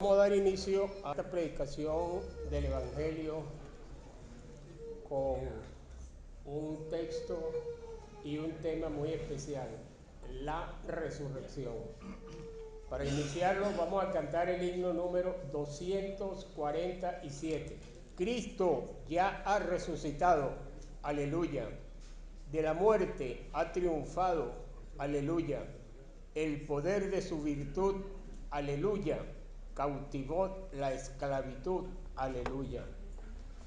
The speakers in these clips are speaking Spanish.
Vamos a dar inicio a esta predicación del Evangelio con un texto y un tema muy especial, la resurrección. Para iniciarlo vamos a cantar el himno número 247. Cristo ya ha resucitado, aleluya. De la muerte ha triunfado, aleluya. El poder de su virtud, aleluya, cautivó la esclavitud, aleluya.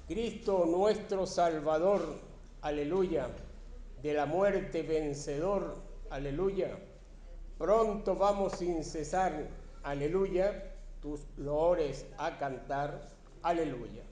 Cristo nuestro Salvador, aleluya, de la muerte vencedor, aleluya. Pronto vamos sin cesar, aleluya, tus loores a cantar, aleluya.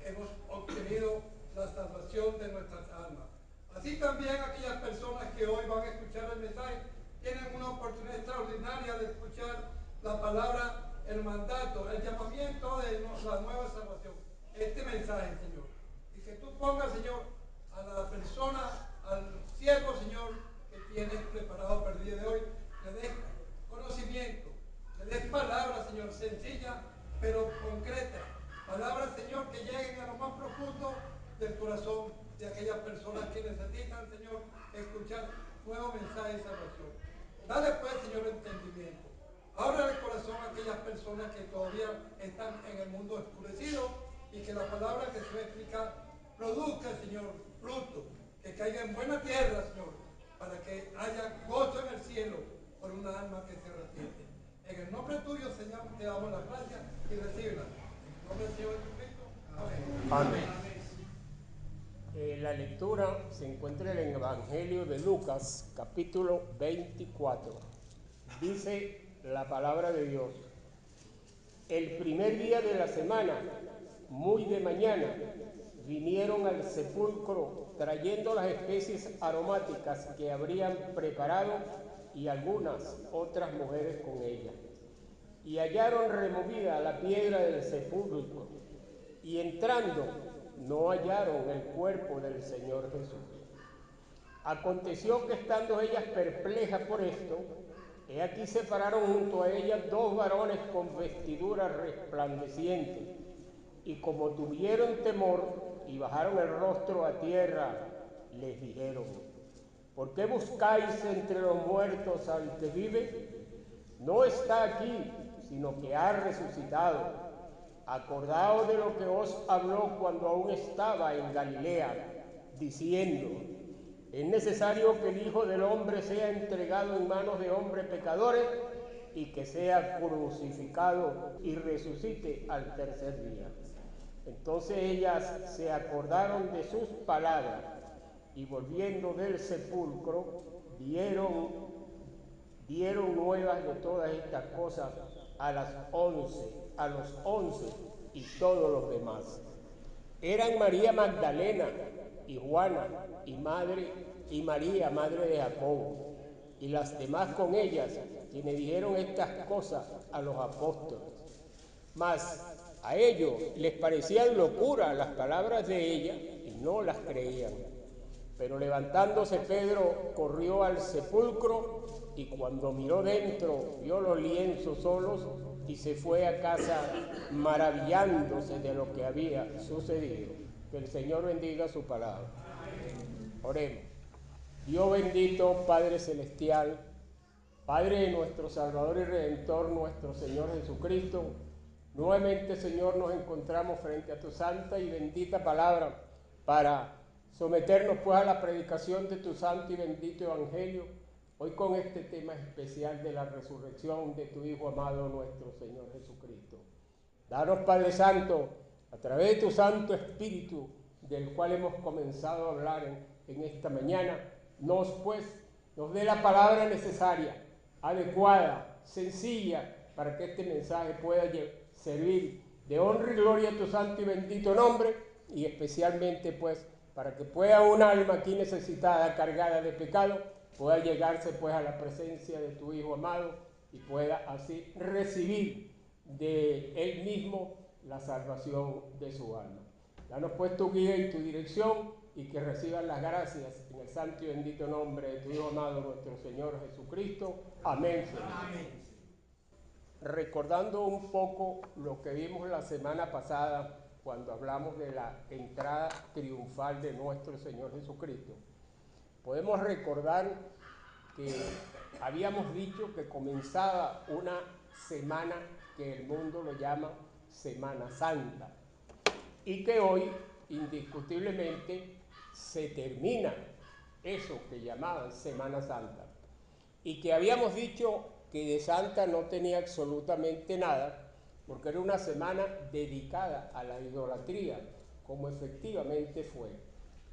Hemos obtenido la salvación de nuestras almas. Así también aquellos palabra, el mandato, el llamamiento de la nueva salvación. Este mensaje, Señor. Y que tú pongas, Señor, a la persona, al siervo, Señor, que tienes preparado para el día de hoy, le des conocimiento, le des palabras, Señor, sencillas, pero concretas. Palabras, Señor, que lleguen a lo más profundo del corazón de aquellas personas que necesitan, Señor, escuchar nuevo mensaje de salvación. Dale pues, Señor, entendimiento. Abra el corazón a aquellas personas que todavía están en el mundo oscurecido y que la palabra que se va a explicar produzca, Señor, fruto, que caiga en buena tierra, Señor, para que haya gozo en el cielo por una alma que se arrepiente. En el nombre tuyo, Señor, te damos las gracias y recíbela. En el nombre del Señor Jesucristo. Amén. Amén. La lectura se encuentra en el Evangelio de Lucas, capítulo 24. Dice la palabra de Dios: el primer día de la semana, muy de mañana, vinieron al sepulcro trayendo las especies aromáticas que habrían preparado y algunas otras mujeres con ellas. Y hallaron removida la piedra del sepulcro, y entrando no hallaron el cuerpo del Señor Jesús. Aconteció que estando ellas perplejas por esto, he aquí se pararon junto a ellas dos varones con vestiduras resplandecientes, y como tuvieron temor y bajaron el rostro a tierra, les dijeron: ¿por qué buscáis entre los muertos al que vive? No está aquí, sino que ha resucitado. Acordaos de lo que os habló cuando aún estaba en Galilea, diciendo: es necesario que el Hijo del Hombre sea entregado en manos de hombres pecadores y que sea crucificado y resucite al tercer día. Entonces ellas se acordaron de sus palabras y volviendo del sepulcro dieron nuevas de todas estas cosas a los 11 y todos los demás. Eran María Magdalena y Juana y María, madre de Jacobo, y las demás con ellas, quienes dijeron estas cosas a los apóstoles. Mas a ellos les parecían locura las palabras de ella y no las creían. Pero levantándose Pedro corrió al sepulcro y cuando miró dentro vio los lienzos solos y se fue a casa maravillándose de lo que había sucedido. Que el Señor bendiga su palabra. Oremos. Dios bendito, Padre celestial, Padre de nuestro Salvador y Redentor, nuestro Señor Jesucristo, nuevamente, Señor, nos encontramos frente a tu santa y bendita palabra para someternos pues a la predicación de tu santo y bendito evangelio, hoy con este tema especial de la resurrección de tu Hijo amado, nuestro Señor Jesucristo. Danos, Padre Santo, a través de tu Santo Espíritu, del cual hemos comenzado a hablar en esta mañana, nos dé la palabra necesaria, adecuada, sencilla, para que este mensaje pueda servir de honra y gloria a tu santo y bendito nombre, y especialmente pues para que pueda un alma aquí necesitada, cargada de pecado, pueda llegarse pues a la presencia de tu Hijo amado y pueda así recibir de él mismo la salvación de su alma. Danos pues tu guía y tu dirección y que reciban las gracias en el santo y bendito nombre de tu Hijo amado, nuestro Señor Jesucristo. Amén, Señor. Amén. Recordando un poco lo que vimos la semana pasada cuando hablamos de la entrada triunfal de nuestro Señor Jesucristo, podemos recordar que habíamos dicho que comenzaba una semana que el mundo lo llama Semana Santa y que hoy indiscutiblemente se termina eso que llamaban Semana Santa y que habíamos dicho que de santa no tenía absolutamente nada porque era una semana dedicada a la idolatría, como efectivamente fue.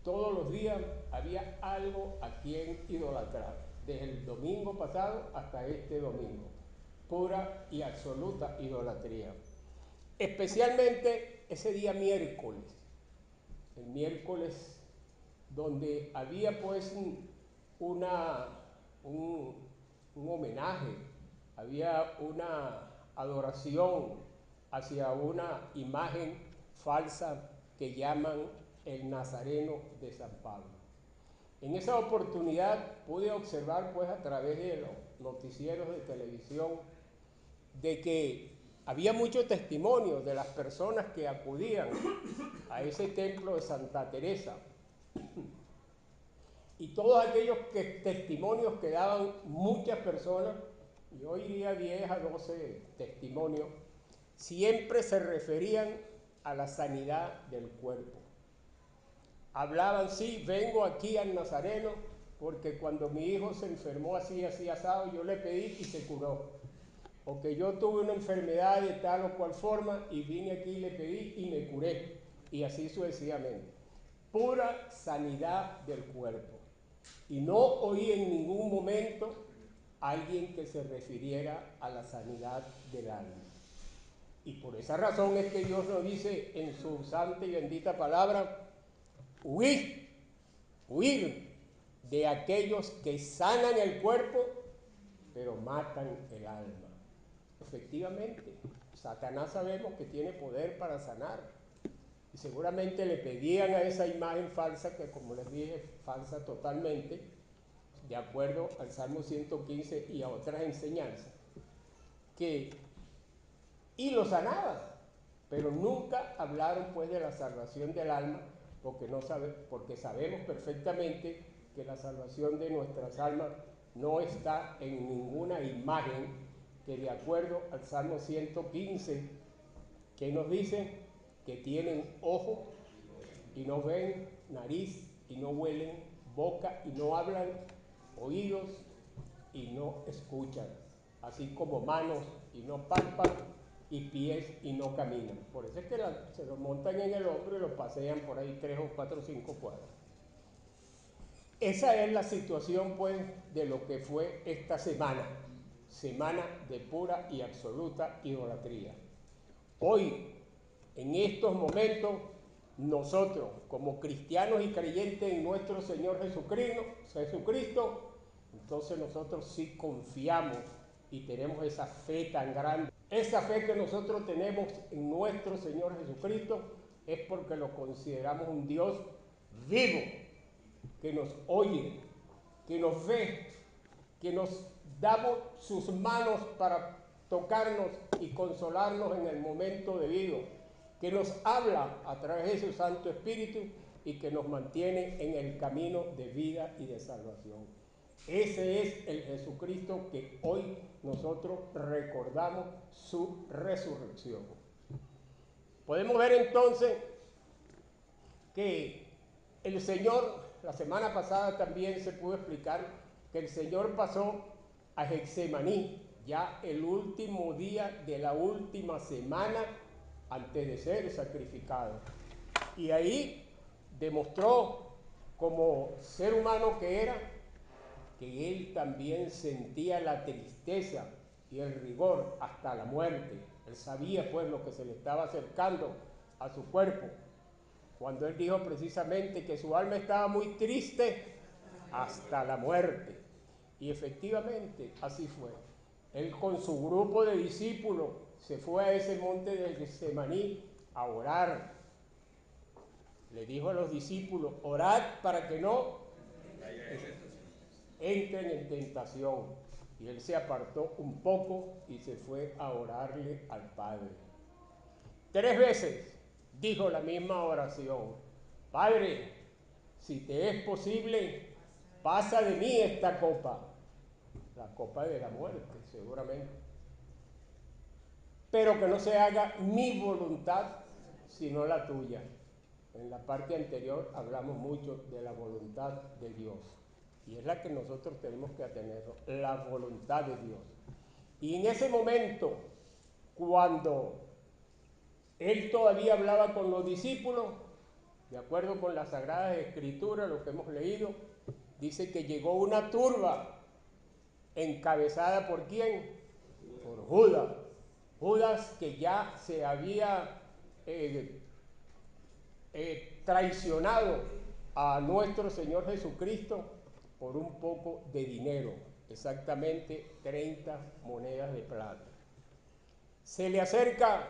Todos los días había algo a quien idolatrar, desde el domingo pasado hasta este domingo, pura y absoluta idolatría. Especialmente ese día miércoles, el miércoles donde había pues un homenaje, había una adoración hacia una imagen falsa que llaman el Nazareno de San Pablo. En esa oportunidad pude observar, pues, a través de los noticieros de televisión, de que había muchos testimonios de las personas que acudían a ese templo de Santa Teresa. Y todos aquellos testimonios que daban muchas personas, yo diría 10 a 12 testimonios, siempre se referían a la sanidad del cuerpo. Hablaban, sí, vengo aquí al Nazareno porque cuando mi hijo se enfermó así asado, yo le pedí y se curó. O que yo tuve una enfermedad de tal o cual forma y vine aquí y le pedí y me curé. Y así sucesivamente. Pura sanidad del cuerpo. Y no oí en ningún momento a alguien que se refiriera a la sanidad del alma. Y por esa razón es que Dios nos dice en su santa y bendita palabra, huir de aquellos que sanan el cuerpo, pero matan el alma. Efectivamente, Satanás sabemos que tiene poder para sanar. Y seguramente le pedían a esa imagen falsa, que como les dije, falsa totalmente, de acuerdo al Salmo 115 y a otras enseñanzas, y lo sanaban, pero nunca hablaron pues de la salvación del alma, porque sabemos perfectamente que la salvación de nuestras almas no está en ninguna imagen, que de acuerdo al Salmo 115, que nos dice que tienen ojo y no ven, nariz y no huelen, boca y no hablan, oídos y no escuchan, así como manos y no palpan y pies y no caminan. Por eso es que se lo montan en el hombro y lo pasean por ahí 3 o 4 o 5 cuadras. Esa es la situación, pues, de lo que fue esta semana de pura y absoluta idolatría. Hoy, en estos momentos, nosotros, como cristianos y creyentes en nuestro Señor Jesucristo, entonces nosotros sí confiamos y tenemos esa fe tan grande. Esa fe que nosotros tenemos en nuestro Señor Jesucristo es porque lo consideramos un Dios vivo, que nos oye, que nos ve, que nos da sus manos para tocarnos y consolarnos en el momento debido, que nos habla a través de su Santo Espíritu y que nos mantiene en el camino de vida y de salvación. Ese es el Jesucristo que hoy nosotros recordamos su resurrección. Podemos ver entonces que el Señor, la semana pasada también se pudo explicar que el Señor pasó a Getsemaní, ya el último día de la última semana antes de ser sacrificado. Y ahí demostró, como ser humano que era, que él también sentía la tristeza y el rigor hasta la muerte. Él sabía pues lo que se le estaba acercando a su cuerpo, cuando él dijo precisamente que su alma estaba muy triste hasta la muerte. Y efectivamente así fue. Él con su grupo de discípulos se fue a ese monte de Getsemaní a orar. Le dijo a los discípulos, orad para que no entren en tentación. Y él se apartó un poco y se fue a orarle al Padre. 3 veces dijo la misma oración: Padre, si te es posible, pasa de mí esta copa, la copa de la muerte seguramente, pero que no se haga mi voluntad sino la tuya. En la parte anterior hablamos mucho de la voluntad de Dios, y es la que nosotros tenemos que atener, la voluntad de Dios. Y en ese momento, cuando él todavía hablaba con los discípulos, de acuerdo con las Sagradas Escrituras, lo que hemos leído, dice que llegó una turba encabezada ¿por quién? Por Judas. Judas, que ya se había traicionado a nuestro Señor Jesucristo por un poco de dinero, exactamente 30 monedas de plata. Se le acerca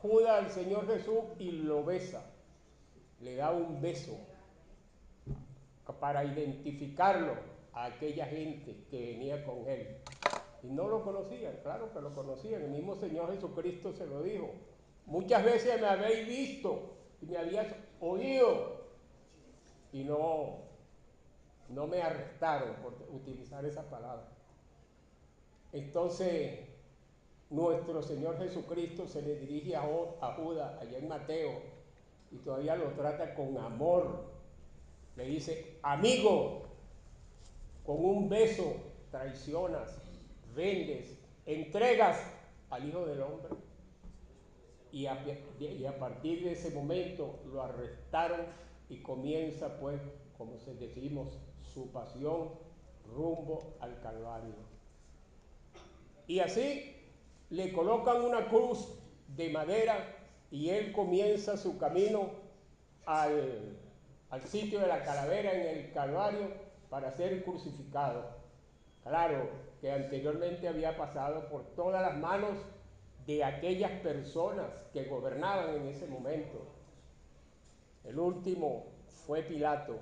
Judas al Señor Jesús y lo besa, le da un beso para identificarlo a aquella gente que venía con él. Y no lo conocían, claro que lo conocían, el mismo Señor Jesucristo se lo dijo. Muchas veces me habéis visto y me habías oído y no me arrestaron por utilizar esa palabra. Entonces, nuestro Señor Jesucristo se le dirige a Judas, allá en Mateo, y todavía lo trata con amor. Le dice, amigo, con un beso traicionas, vendes, entregas al Hijo del Hombre. Y a partir de ese momento lo arrestaron y comienza, pues, como decimos, su pasión rumbo al Calvario. Y así le colocan una cruz de madera y él comienza su camino al sitio de la calavera en el Calvario para ser crucificado. Claro que anteriormente había pasado por todas las manos de aquellas personas que gobernaban en ese momento. El último fue Pilato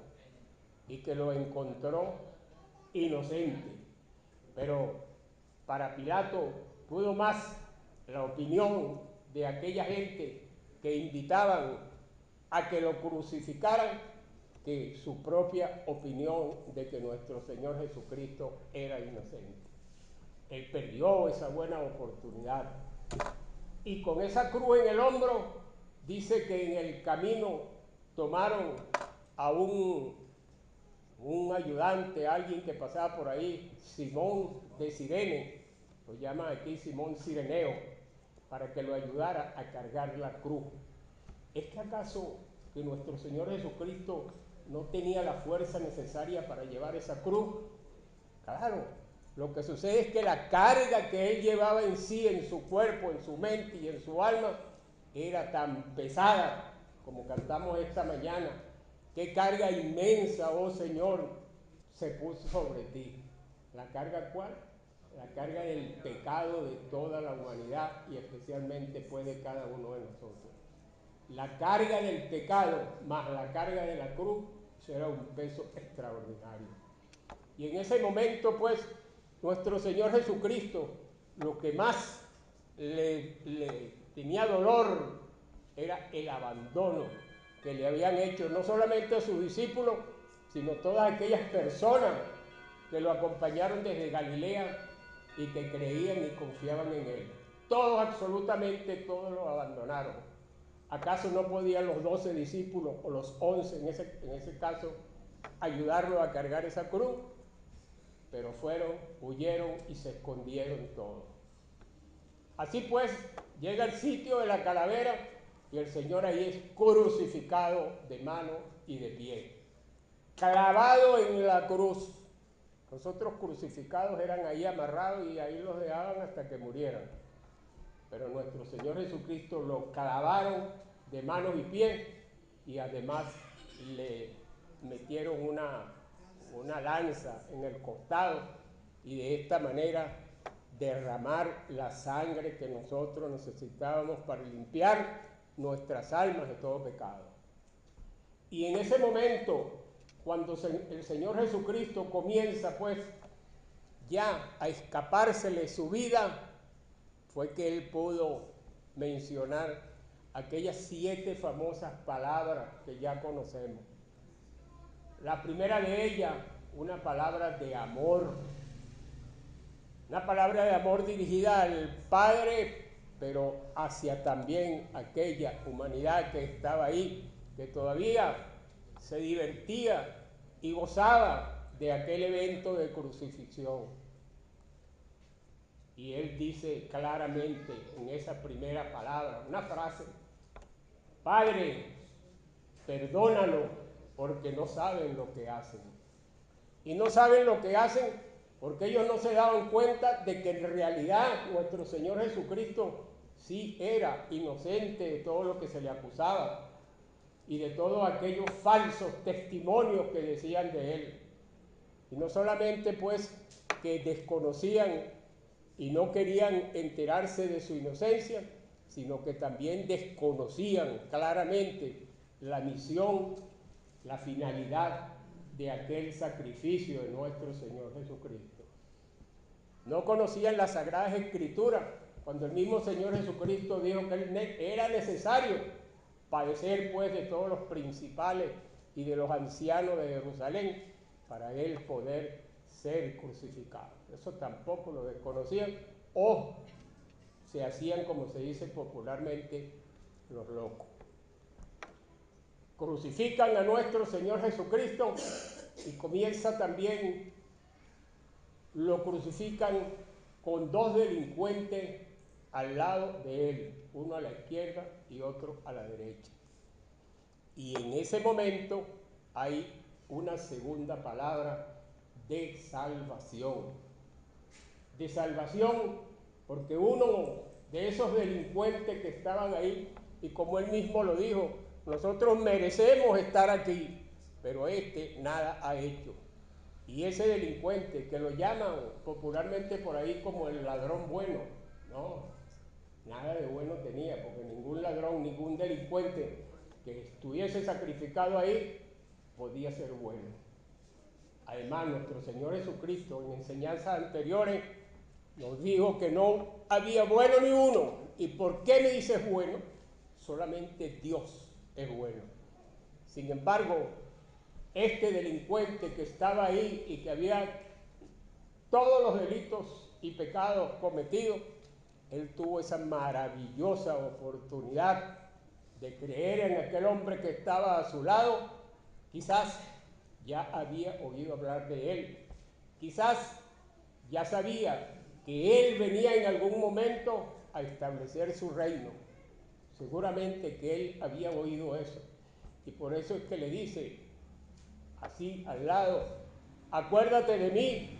y que lo encontró inocente, pero para Pilato pudo más la opinión de aquella gente que invitaban a que lo crucificaran que su propia opinión de que nuestro Señor Jesucristo era inocente. Él perdió esa buena oportunidad. Y con esa cruz en el hombro, dice que en el camino tomaron a un ayudante, alguien que pasaba por ahí, Simón de Cirene, lo llaman aquí Simón Cireneo, para que lo ayudara a cargar la cruz. ¿Es que acaso que nuestro Señor Jesucristo no tenía la fuerza necesaria para llevar esa cruz? Claro, lo que sucede es que la carga que él llevaba en sí, en su cuerpo, en su mente y en su alma, era tan pesada, como cantamos esta mañana. Qué carga inmensa, oh Señor, se puso sobre ti. ¿La carga cuál? La carga del pecado de toda la humanidad y especialmente pues de cada uno de nosotros. La carga del pecado más la carga de la cruz será un peso extraordinario. Y en ese momento, pues, nuestro Señor Jesucristo, lo que más le tenía dolor era el abandono que le habían hecho no solamente a sus discípulos, sino todas aquellas personas que lo acompañaron desde Galilea y que creían y confiaban en él. Todos, absolutamente todos lo abandonaron. ¿Acaso no podían los 12 discípulos o los 11 en ese caso ayudarlo a cargar esa cruz? Pero huyeron y se escondieron todos. Así pues, llega al sitio de la calavera y el Señor ahí es crucificado de mano y de pie, clavado en la cruz. Los otros crucificados eran ahí amarrados y ahí los dejaban hasta que murieran. Pero nuestro Señor Jesucristo lo clavaron de manos y pies y además le metieron una lanza en el costado y de esta manera derramar la sangre que nosotros necesitábamos para limpiar nuestras almas de todo pecado. Y en ese momento, cuando el Señor Jesucristo comienza pues ya a escapársele su vida, fue que él pudo mencionar aquellas 7 famosas palabras que ya conocemos. La primera de ellas, una palabra de amor. Una palabra de amor dirigida al Padre, pero hacia también aquella humanidad que estaba ahí, que todavía se divertía y gozaba de aquel evento de crucifixión. Y él dice claramente en esa primera palabra, una frase: Padre, perdónalo porque no saben lo que hacen. Y no saben lo que hacen porque ellos no se daban cuenta de que en realidad nuestro Señor Jesucristo sí era inocente de todo lo que se le acusaba y de todos aquellos falsos testimonios que decían de él. Y no solamente pues que desconocían y no querían enterarse de su inocencia, sino que también desconocían claramente la misión, la finalidad de aquel sacrificio de nuestro Señor Jesucristo. No conocían las Sagradas Escrituras, cuando el mismo Señor Jesucristo dijo que era necesario padecer pues de todos los principales y de los ancianos de Jerusalén para él poder ser crucificado. Eso tampoco lo desconocían o se hacían, como se dice popularmente, los locos. Crucifican a nuestro Señor Jesucristo y comienza también, lo crucifican con dos delincuentes al lado de él, uno a la izquierda y otro a la derecha. Y en ese momento hay una segunda palabra de salvación. De salvación, porque uno de esos delincuentes que estaban ahí, y como él mismo lo dijo, nosotros merecemos estar aquí, pero este nada ha hecho. Y ese delincuente, que lo llaman popularmente por ahí como el ladrón bueno, no, nada de bueno tenía, porque ningún ladrón, ningún delincuente que estuviese sacrificado ahí podía ser bueno. Además, nuestro Señor Jesucristo, en enseñanzas anteriores, nos dijo que no había bueno ni uno. ¿Y por qué me dices bueno? Solamente Dios es bueno. Sin embargo, este delincuente que estaba ahí y que había todos los delitos y pecados cometidos, él tuvo esa maravillosa oportunidad de creer en aquel hombre que estaba a su lado. Quizás ya había oído hablar de él, quizás ya sabía que él venía en algún momento a establecer su reino. Seguramente que él había oído eso, y por eso es que le dice así al lado: acuérdate de mí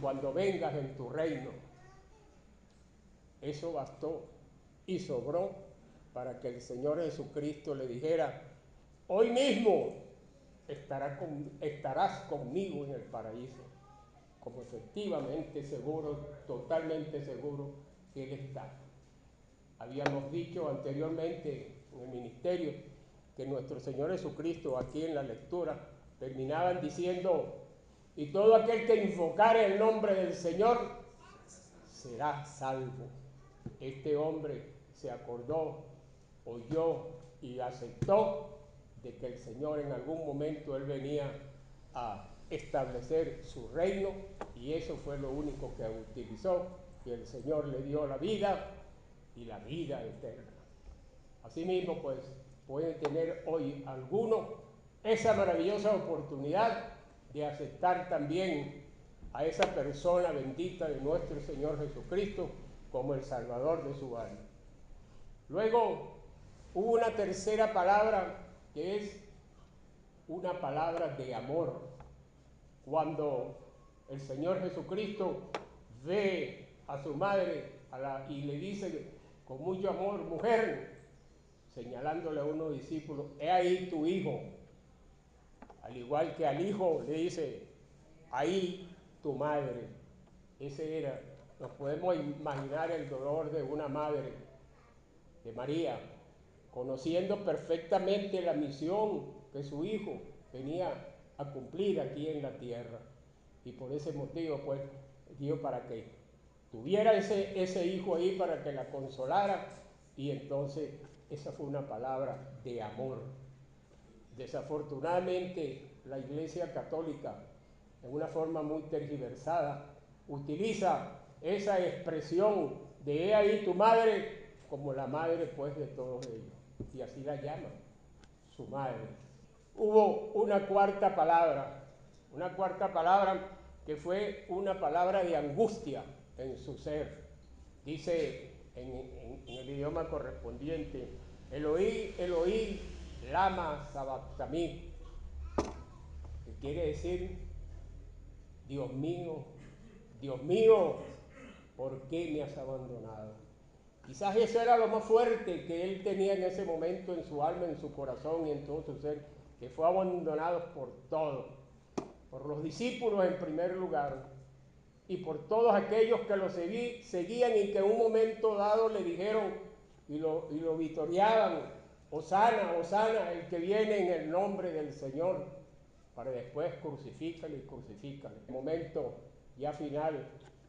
cuando vengas en tu reino. Eso bastó y sobró para que el Señor Jesucristo le dijera: hoy mismo estarás conmigo en el paraíso. Como efectivamente seguro, totalmente seguro que Él está. Habíamos dicho anteriormente en el ministerio que nuestro Señor Jesucristo, aquí en la lectura, terminaban diciendo: y todo aquel que invocare el nombre del Señor será salvo. Este hombre se acordó, oyó y aceptó de que el Señor en algún momento él venía a establecer su reino, y eso fue lo único que utilizó, y el Señor le dio la vida y la vida eterna. Asimismo, pues, puede tener hoy alguno esa maravillosa oportunidad de aceptar también a esa persona bendita de nuestro Señor Jesucristo como el Salvador de su alma. Luego hubo una tercera palabra, que es una palabra de amor. Cuando el Señor Jesucristo ve a su madre y le dice con mucho amor: mujer, señalándole a unos discípulos, he ahí tu hijo. Al igual que al hijo le dice: ahí tu madre. Ese era, nos podemos imaginar el dolor de una madre, de María, conociendo perfectamente la misión que su hijo venía a cumplir aquí en la tierra. Y por ese motivo, pues, dio para que tuviera ese hijo ahí para que la consolara, y entonces esa fue una palabra de amor. Desafortunadamente, la Iglesia Católica, en una forma muy tergiversada, utiliza esa expresión de he ahí tu madre como la madre, pues, de todos ellos, y así la llaman, su madre. Hubo una cuarta palabra que fue una palabra de angustia en su ser. Dice en el idioma correspondiente: Eloí, Eloí, lama sabactani, que quiere decir: Dios mío, ¿por qué me has abandonado? Quizás eso era lo más fuerte que él tenía en ese momento en su alma, en su corazón y en todo su ser, que fue abandonado por todo, por los discípulos en primer lugar, y por todos aquellos que lo seguían y que en un momento dado le dijeron y lo vitoreaban: Hosana, Hosana, el que viene en el nombre del Señor, para después crucifícale y crucifícale. El momento ya final,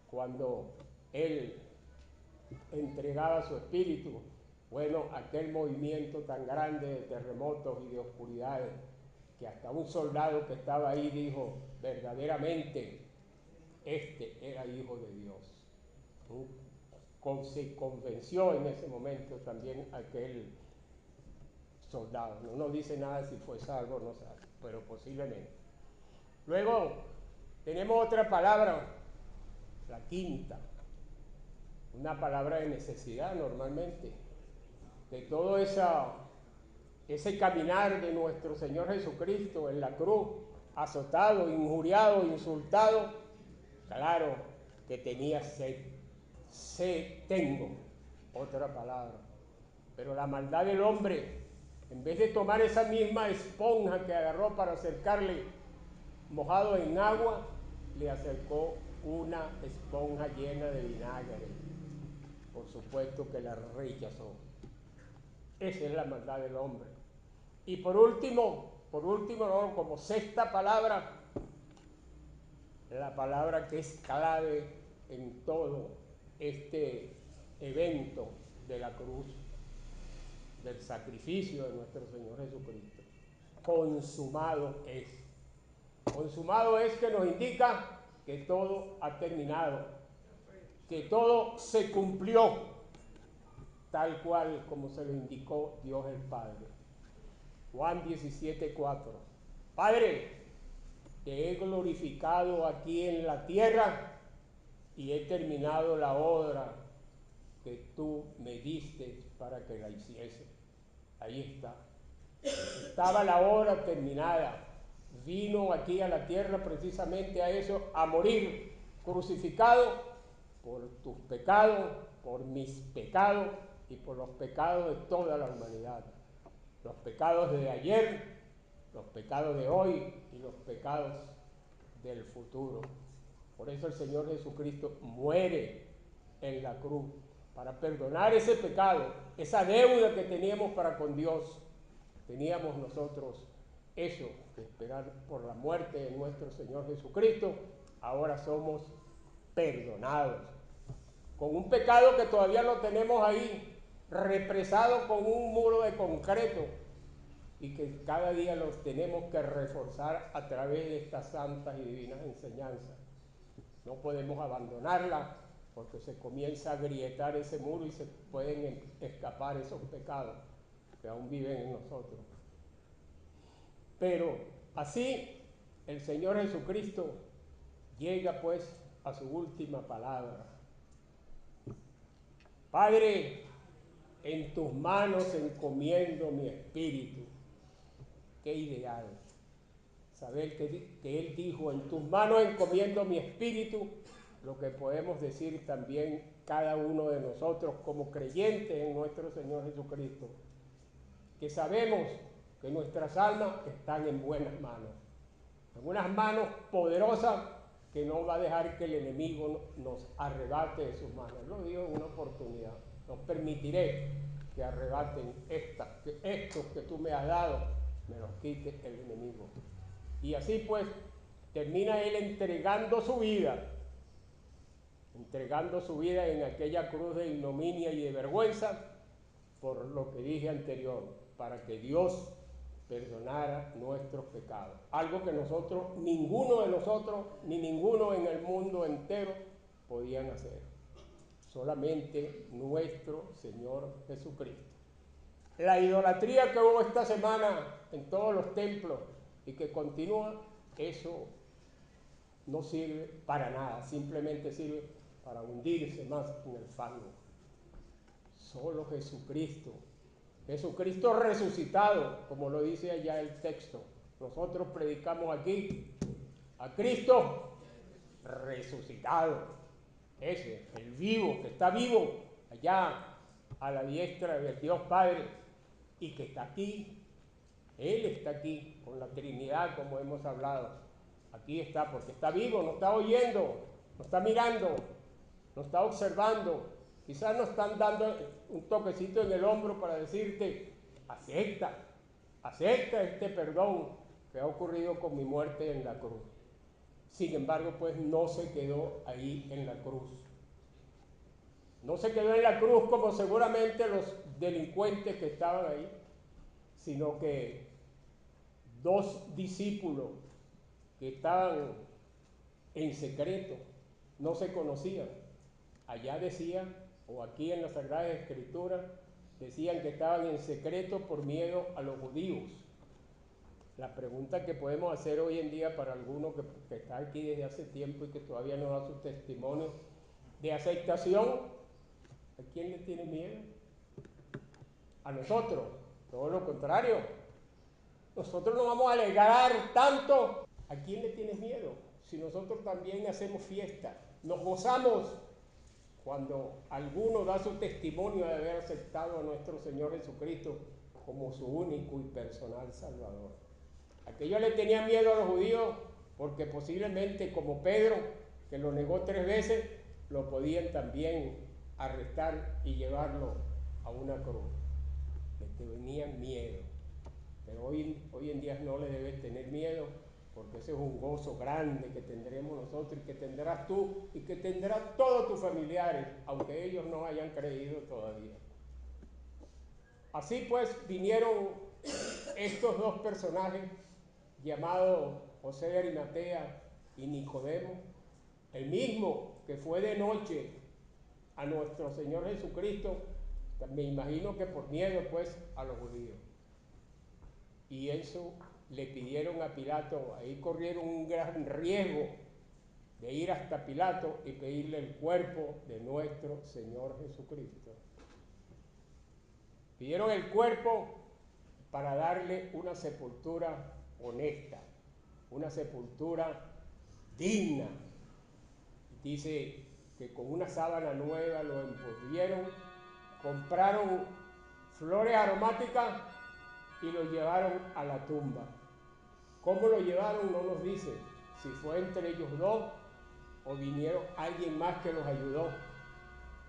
cuando él entregaba su espíritu, bueno, aquel movimiento tan grande de terremotos y de oscuridades, que hasta un soldado que estaba ahí dijo: verdaderamente este era hijo de Dios. Se convenció en ese momento también aquel soldado. No dice nada si fue salvo o no salvo, pero posiblemente. Luego tenemos otra palabra, la quinta, una palabra de necesidad normalmente, de todo ese caminar de nuestro Señor Jesucristo en la cruz, azotado, injuriado, insultado. Claro que tenía sed. Sed tengo, otra palabra. Pero la maldad del hombre, en vez de tomar esa misma esponja que agarró para acercarle mojado en agua, le acercó una esponja llena de vinagre. Por supuesto que la rechazó. Esa es la maldad del hombre. Y por último, como sexta palabra, la palabra que es clave en todo este evento de la cruz, del sacrificio de nuestro Señor Jesucristo. Consumado es. Consumado es, que nos indica que todo ha terminado, que todo se cumplió tal cual como se lo indicó Dios el Padre. Juan 17:4. Padre, te he glorificado aquí en la tierra y he terminado la obra que tú me diste para que la hiciese. Ahí está. Estaba la obra terminada. Vino aquí a la tierra precisamente a eso, a morir, crucificado por tus pecados, por mis pecados y por los pecados de toda la humanidad. Los pecados de ayer, los pecados de hoy y los pecados del futuro. Por eso el Señor Jesucristo muere en la cruz, para perdonar ese pecado, esa deuda que teníamos para con Dios. Teníamos nosotros eso, que esperar por la muerte de nuestro Señor Jesucristo. Ahora somos perdonados. Con un pecado que todavía lo tenemos ahí, represado con un muro de concreto, y que cada día los tenemos que reforzar a través de estas santas y divinas enseñanzas. No podemos abandonarla, porque se comienza a agrietar ese muro y se pueden escapar esos pecados que aún viven en nosotros. Pero así el Señor Jesucristo llega pues a su última palabra. Padre, en tus manos encomiendo mi espíritu. Qué ideal saber que Él dijo: en tus manos encomiendo mi espíritu. Lo que podemos decir también cada uno de nosotros como creyentes en nuestro Señor Jesucristo, que sabemos que nuestras almas están en buenas manos, en unas manos poderosas que no va a dejar que el enemigo nos arrebate de sus manos. Lo digo en una oportunidad: no permitiré que arrebaten estos que tú me has dado, me los quite el enemigo. Y así pues termina él entregando su vida en aquella cruz de ignominia y de vergüenza, por lo que dije anterior, para que Dios perdonara nuestros pecados. Algo que nosotros, ninguno de nosotros, ni ninguno en el mundo entero podían hacer. Solamente nuestro Señor Jesucristo. La idolatría que hubo esta semana en todos los templos y que continúa, eso no sirve para nada, simplemente sirve para hundirse más en el fango. Solo Jesucristo resucitado, como lo dice allá el texto. Nosotros predicamos aquí a Cristo resucitado. Ese, el vivo, que está vivo allá a la diestra del Dios Padre y que está aquí. Él está aquí con la Trinidad, como hemos hablado. Aquí está, porque está vivo, no está oyendo. nos está mirando, nos está observando. Quizás nos están dando un toquecito en el hombro para decirte, acepta este perdón que ha ocurrido con mi muerte en la cruz. Sin embargo, pues no se quedó ahí en la cruz. No se quedó en la cruz como seguramente los delincuentes que estaban ahí, sino que dos discípulos que estaban en secreto, no se conocían. Allá decían, o aquí en la Sagrada Escritura, decían que estaban en secreto por miedo a los judíos. La pregunta que podemos hacer hoy en día para alguno que está aquí desde hace tiempo y que todavía no da su testimonio de aceptación, ¿a quién le tiene miedo? A nosotros, todo lo contrario. Nosotros no vamos a alegrar tanto. ¿A quién le tienes miedo? Si nosotros también hacemos fiesta, nos gozamos cuando alguno da su testimonio de haber aceptado a nuestro Señor Jesucristo como su único y personal Salvador. Aquellos le tenían miedo a los judíos porque posiblemente, como Pedro, que lo negó 3 veces, lo podían también arrestar y llevarlo a una cruz. Le tenían miedo. Pero hoy en día no le debes tener miedo, porque ese es un gozo grande que tendremos nosotros y que tendrás tú y que tendrán todos tus familiares, aunque ellos no hayan creído todavía. Así pues vinieron estos dos personajes llamados José de Arimatea y Nicodemo, el mismo que fue de noche a nuestro Señor Jesucristo, me imagino que por miedo pues a los judíos. Y eso le pidieron a Pilato, ahí corrieron un gran riesgo de ir hasta Pilato y pedirle el cuerpo de nuestro Señor Jesucristo. Pidieron el cuerpo para darle una sepultura honesta, una sepultura digna. Dice que con una sábana nueva lo envolvieron, compraron flores aromáticas y lo llevaron a la tumba. ¿Cómo lo llevaron? No nos dice. Si fue entre ellos dos o vinieron alguien más que los ayudó.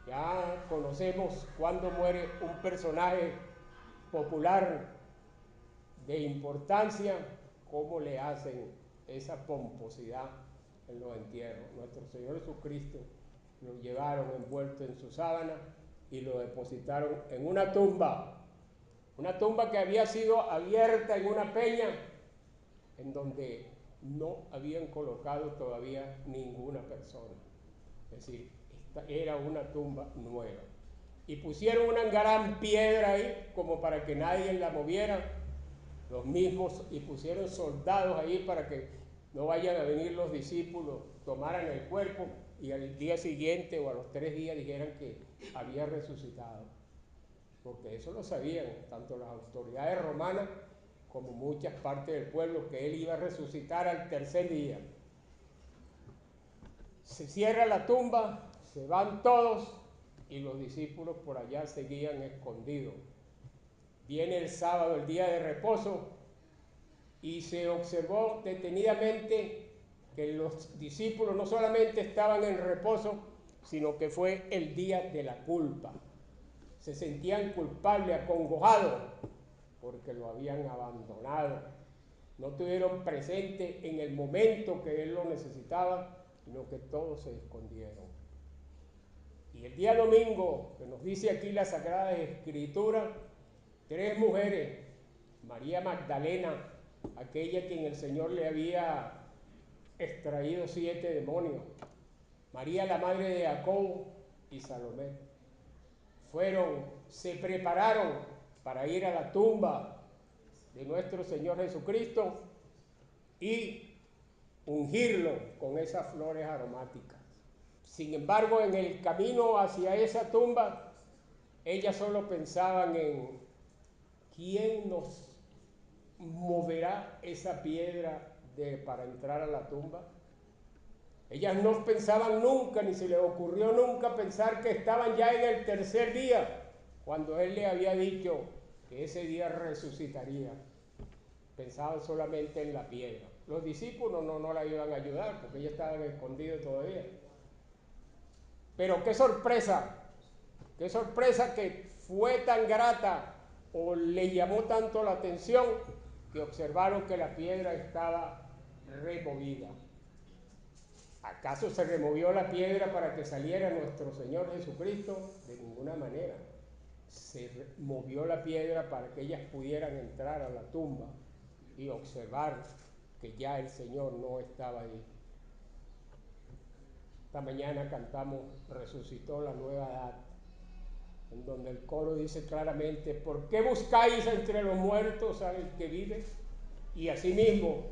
Ya conocemos cuando muere un personaje popular de importancia, cómo le hacen esa pomposidad en los entierros. Nuestro Señor Jesucristo lo llevaron envuelto en su sábana y lo depositaron en una tumba que había sido abierta en una peña, en donde no habían colocado todavía ninguna persona. Es decir, esta era una tumba nueva. Y pusieron una gran piedra ahí, como para que nadie la moviera, los mismos, y pusieron soldados ahí para que no vayan a venir los discípulos, tomaran el cuerpo y al día siguiente o a los 3 días dijeran que había resucitado. Porque eso lo sabían tanto las autoridades romanas como muchas partes del pueblo, que él iba a resucitar al 3er día. Se cierra la tumba, se van todos y los discípulos por allá seguían escondidos. Viene el sábado, el día de reposo, y se observó detenidamente que los discípulos no solamente estaban en reposo, sino que fue el día de la culpa. Se sentían culpables, acongojados, porque lo habían abandonado. No estuvieron presentes en el momento que él lo necesitaba, sino que todos se escondieron. Y el día domingo, que nos dice aquí la Sagrada Escritura, 3 mujeres, María Magdalena, aquella que en el Señor le había extraído 7 demonios, María la madre de Jacobo y Salomé, se prepararon para ir a la tumba de nuestro Señor Jesucristo y ungirlo con esas flores aromáticas. Sin embargo, en el camino hacia esa tumba, ellas solo pensaban en quién nos moverá esa piedra para entrar a la tumba. Ellas no pensaban nunca, ni se les ocurrió nunca pensar que estaban ya en el 3er día, cuando él le había dicho que ese día resucitaría. Pensaban solamente en la piedra. Los discípulos no la iban a ayudar porque ellos estaban escondidos todavía. Pero qué sorpresa que fue tan grata o le llamó tanto la atención que observaron que la piedra estaba removida. ¿Acaso se removió la piedra para que saliera nuestro Señor Jesucristo? De ninguna manera. Se movió la piedra para que ellas pudieran entrar a la tumba y observar que ya el Señor no estaba ahí. Esta mañana cantamos Resucitó la nueva edad, en donde el coro dice claramente: ¿por qué buscáis entre los muertos al que vive? Y asimismo,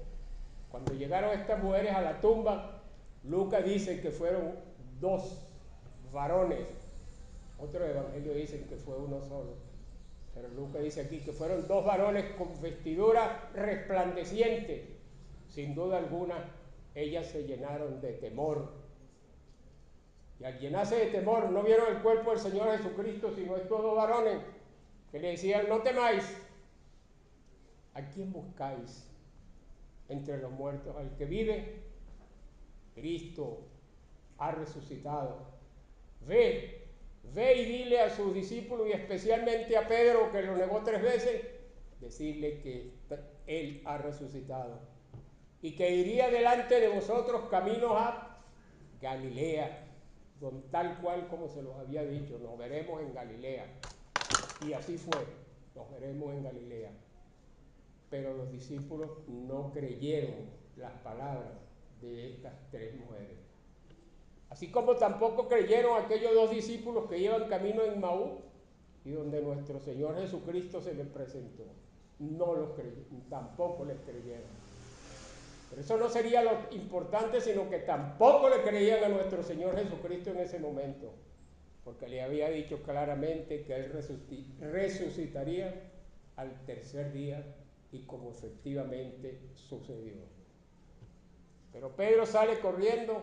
cuando llegaron estas mujeres a la tumba, Lucas dice que fueron 2 varones. Otros evangelios dicen que fue uno solo, pero Lucas dice aquí que fueron 2 varones con vestidura resplandeciente. Sin duda alguna, ellas se llenaron de temor. Y al llenarse de temor, no vieron el cuerpo del Señor Jesucristo, sino estos 2 varones que le decían: no temáis. ¿A quién buscáis entre los muertos? Al que vive. Cristo ha resucitado. Ve y dile a sus discípulos, y especialmente a Pedro, que lo negó 3 veces, decirle que Él ha resucitado y que iría delante de vosotros caminos a Galilea, tal cual como se los había dicho: nos veremos en Galilea. Y así fue, nos veremos en Galilea. Pero los discípulos no creyeron las palabras de estas 3 mujeres. Así como tampoco creyeron aquellos 2 discípulos que iban camino en Maú y donde nuestro Señor Jesucristo se les presentó. No los creyeron, tampoco les creyeron. Pero eso no sería lo importante, sino que tampoco le creían a nuestro Señor Jesucristo en ese momento, porque le había dicho claramente que Él resucitaría al 3er día, y como efectivamente sucedió. Pero Pedro sale corriendo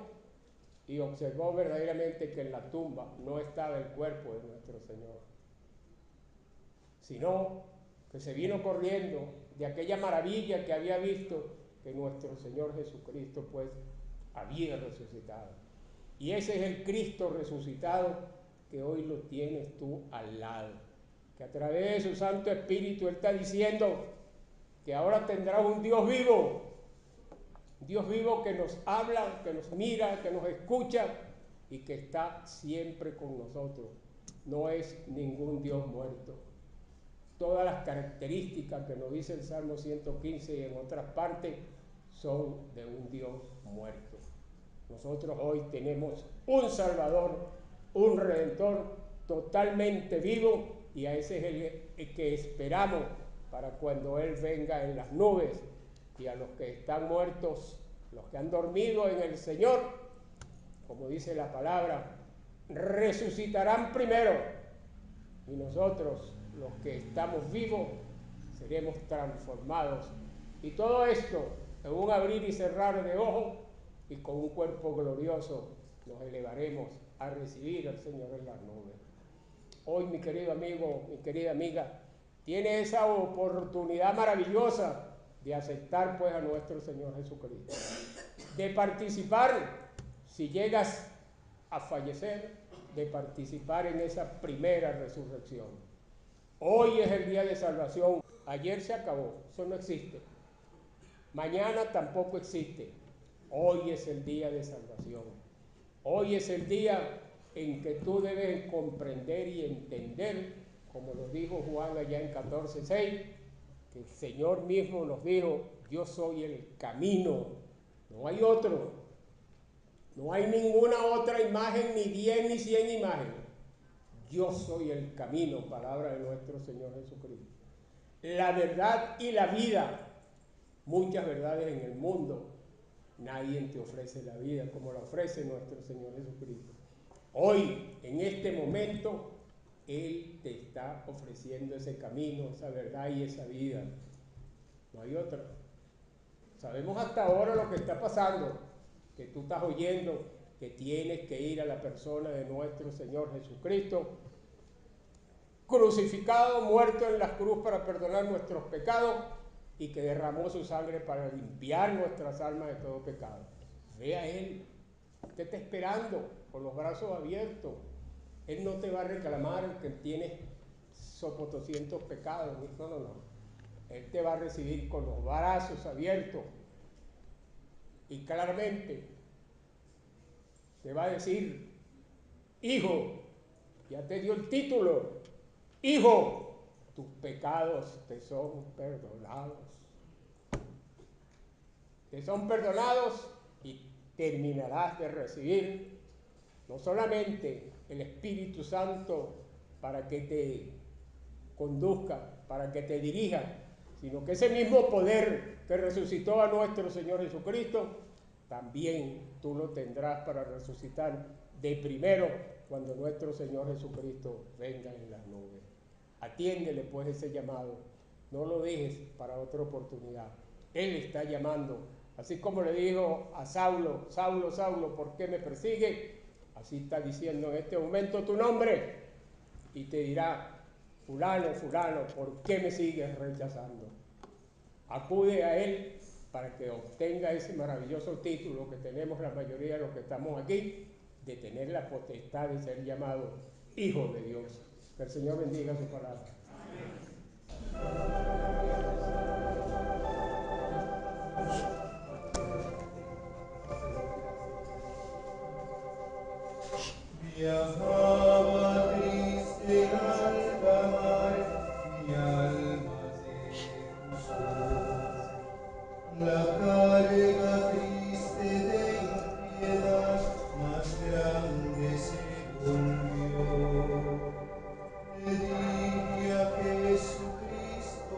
y observó verdaderamente que en la tumba no estaba el cuerpo de nuestro Señor, sino que se vino corriendo de aquella maravilla que había visto, que nuestro Señor Jesucristo pues había resucitado. Y ese es el Cristo resucitado que hoy lo tienes tú al lado, que a través de su Santo Espíritu Él está diciendo que ahora tendrás un Dios vivo que nos habla, que nos mira, que nos escucha y que está siempre con nosotros. No es ningún Dios muerto. Todas las características que nos dice el Salmo 115 y en otras partes son de un Dios muerto. Nosotros hoy tenemos un Salvador, un Redentor totalmente vivo, y a ese es el que esperamos para cuando Él venga en las nubes. Y a los que están muertos, los que han dormido en el Señor, como dice la palabra, resucitarán primero, y nosotros, los que estamos vivos, seremos transformados. Y todo esto en un abrir y cerrar de ojos, y con un cuerpo glorioso nos elevaremos a recibir al Señor en las nubes. Hoy, mi querido amigo, mi querida amiga, tiene esa oportunidad maravillosa de aceptar pues a nuestro Señor Jesucristo, de participar, si llegas a fallecer, de participar en esa primera resurrección. Hoy es el día de salvación. Ayer se acabó, eso no existe. Mañana tampoco existe. Hoy es el día de salvación. Hoy es el día en que tú debes comprender y entender, como lo dijo Juan allá en 14:6, que el Señor mismo nos dijo: yo soy el camino, no hay otro, no hay ninguna otra imagen, ni 10 ni 100 imágenes. Yo soy el camino, palabra de nuestro Señor Jesucristo. La verdad y la vida. Muchas verdades en el mundo. Nadie te ofrece la vida como la ofrece nuestro Señor Jesucristo. Hoy, en este momento, Él te está ofreciendo ese camino, esa verdad y esa vida. No hay otra. Sabemos hasta ahora lo que está pasando, que tú estás oyendo que tienes que ir a la persona de nuestro Señor Jesucristo, crucificado, muerto en la cruz para perdonar nuestros pecados, y que derramó su sangre para limpiar nuestras almas de todo pecado. Ve a Él, Usted está esperando con los brazos abiertos. Él no te va a reclamar que tienes sopotoscientos pecados. No, no, no. Él te va a recibir con los brazos abiertos. Y claramente te va a decir: hijo, ya te dio el título. Hijo, tus pecados te son perdonados. Te son perdonados y terminarás de recibir no solamente el Espíritu Santo para que te conduzca, para que te dirija, sino que ese mismo poder que resucitó a nuestro Señor Jesucristo, también tú lo tendrás para resucitar de primero cuando nuestro Señor Jesucristo venga en las nubes. Atiéndele pues ese llamado, no lo dejes para otra oportunidad. Él está llamando, así como le dijo a Saulo: Saulo, Saulo, ¿por qué me persigue? Así está diciendo en este momento tu nombre, y te dirá: fulano, fulano, ¿por qué me sigues rechazando? Acude a él para que obtenga ese maravilloso título que tenemos la mayoría de los que estamos aquí, de tener la potestad de ser llamado hijo de Dios. Que el Señor bendiga su palabra. Viajaba triste en alta mar, mi alma se cruzó. La carga triste de impiedad más grande se volvió. Le dije a Jesucristo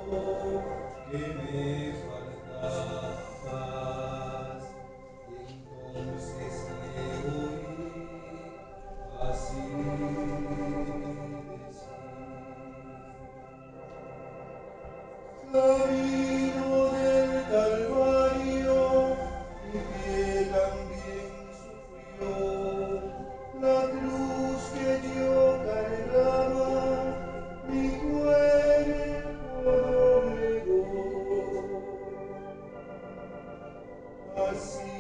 que me faltaba más, y entonces le oí así decir: camino del Calvario, mi pie también sufrió, la cruz que yo cargaba, mi cuerpo doblegó. Así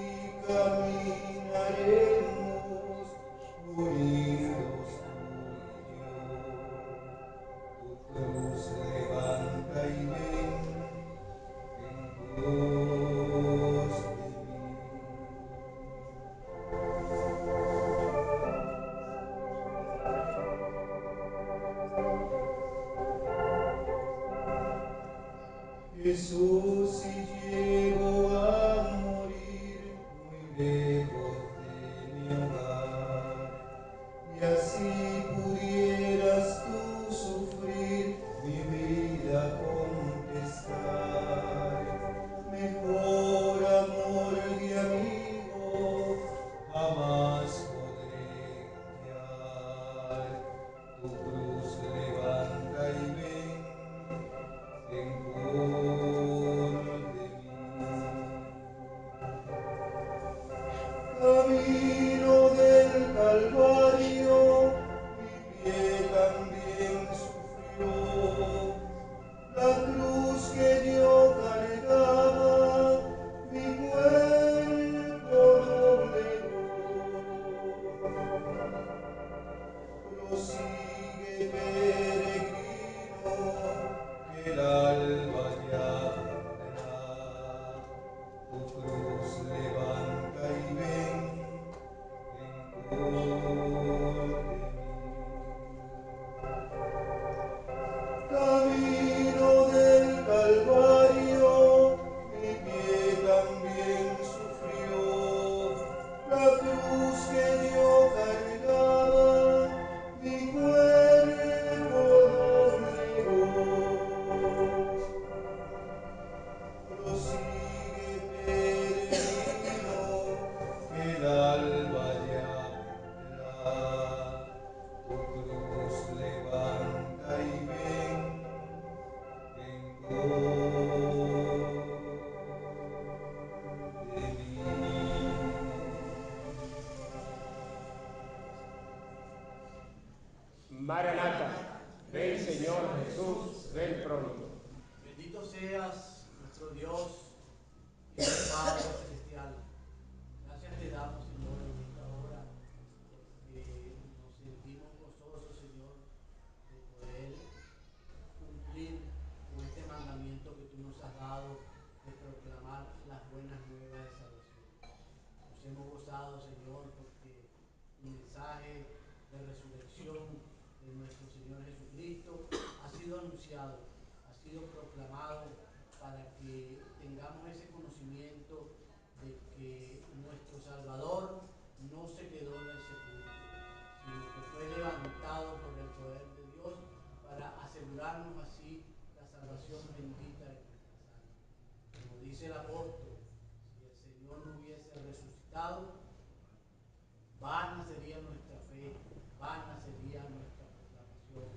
caminaremos unidos tú y yo. Tu cruz levanta y ven en pos de mí. Jesús, si llego a morir muy lejos de mi hogar, y así pudieras tú sufrir mi vida contestar, mejor amor de amigo jamás podré enviar. Tu cruz levanta y ven en pos de mí. Camino del Calvario, mi pie también sufrió, la cruz que yo cargaba, mi cuerpo doblegó. Prosigue, peregrino, que el alba ya vendrá. Tu cruz levanta y ven en pos de mí. Camino del Calvario, mi pie también sufrió, la cruz que yo cargaba, mi cuerpo doblegó. Prosigue, peregrino, que el alba ya vendrá. Tu cruz levanta y ven en pos de mí. Maranata, ven Señor Jesús, ven pronto. Bendito seas, nuestro Dios y Padre celestial. Gracias te damos, Señor, en esta buenas nuevas de salvación. Nos hemos gozado, Señor, porque tu mensaje de resurrección de nuestro Señor Jesucristo ha sido anunciado, ha sido proclamado para que tengamos ese conocimiento de que nuestro Salvador no se quedó en el sepulcro, sino que fue levantado por el poder de Dios para asegurarnos así la salvación bendita de nuestras almas. Como dice el apóstol, si el Señor no hubiese resucitado, vana sería nuestra fe, vana sería nuestra proclamación,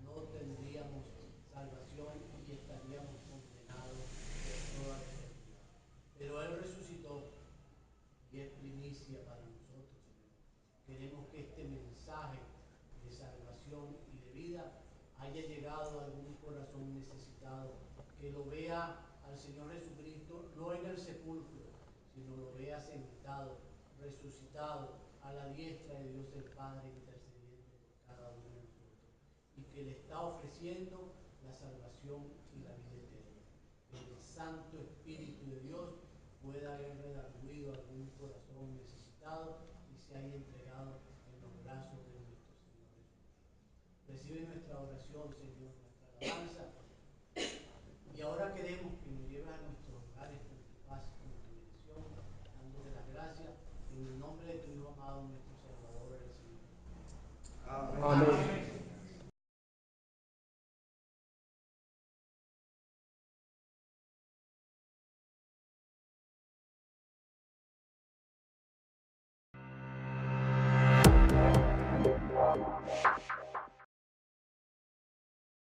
no tendríamos salvación y estaríamos condenados por toda la eternidad. Pero Él resucitó y es primicia para nosotros, Señor. Queremos que este mensaje de salvación y de vida haya llegado a algún corazón necesitado, que lo vea al Señor Jesucristo no en el sepulcro, sino lo vea sentado, resucitado a la diestra de Dios el Padre, intercediendo por cada uno de nosotros, y que le está ofreciendo la salvación y la vida eterna. Que el Santo Espíritu de Dios pueda haber redarguido algún corazón necesitado y se haya entregado en los brazos de nuestro Señor Jesucristo. Recibe nuestra oración, Señor, nuestra alabanza. Y ahora queremos que nos lleves a nuestros hogares con tu paz y con tu bendición, dándote las gracias en el nombre de tu Hijo amado, nuestro Salvador, el Señor. Amén. Amén.